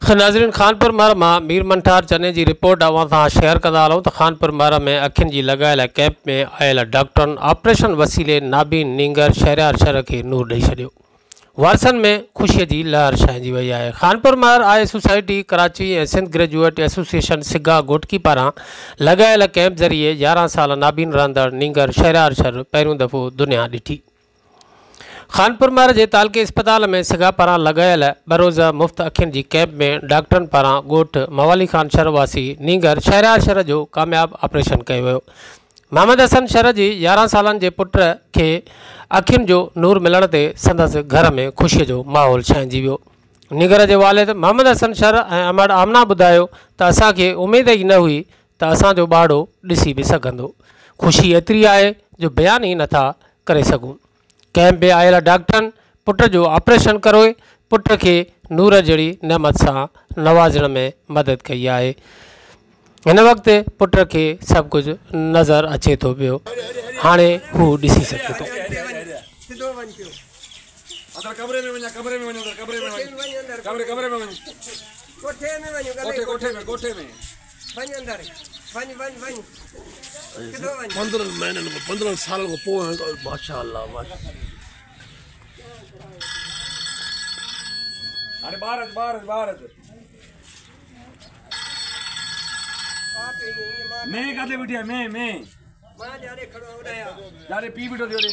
नाज़रीन, खानपुर महर मां मीर मंठार चने की रिपोर्ट अवां सां शेयर कंदा हलूं। खानपुर महर में अखियुनि जी लॻायल कैंप में आयल डॉक्टरनि ऑपरेशन वसीले नाबीन नींगर शहरियार शहर के नूर ॾेई छॾियो। वारसनि में ख़ुशीअ जी लहर छाइजी वई आहे। खानपुर महर आई सोसाइटी कराची ऐं सिंध ग्रेजुएट एसोसिएशन सिगा गोटकी पारां लॻायल कैंप ज़रिए 11 साल नाबीन रहंदड़ नींगर शहरियार शहर पहिरियों दफ़ो दुनिया ॾिठी। खानपुर महर के तालके अस्पताल में सिगा पारां लॻायल बरोज़ा मुफ़्त अखियुनि जी कैंप में डॉक्टरनि पारां ॻोठ मवाली खान शहरवासी नींगर शहरियार शहर जो कामयाब ऑपरेशन कयो वियो। मोहम्मद हसन शहर जी 11 सालनि के पुट के अखियुनि जो नूर मिलण ते संदसि घर में ख़ुशीअ जो माहौल छाइजी वियो। नींगर के वालिद मोहम्मद हसन शहर ऐं अमड़ आमना ॿुधायो त असांखे उमेद ई न हुई त असांजो ॿाड़ो ॾिसी बि सघंदो। ख़ुशी एतिरी आहे जो बयान ही नथा करे सघूं। कैंप में आयल डॉक्टरनि पुट जो ऑपरेशन करे पुट के नूर जड़ी नेमत सां नवाजण में मदद कई है। इन वक्त पुट के सब कुछ नज़र अचे तो पियो। हाणे हू ॾिसी सघे थो। पंद्रह साल को पोइ माशाअल्लाह अरे भारत मैं काते बिटिया मैं जारे पी बिटो दियो रे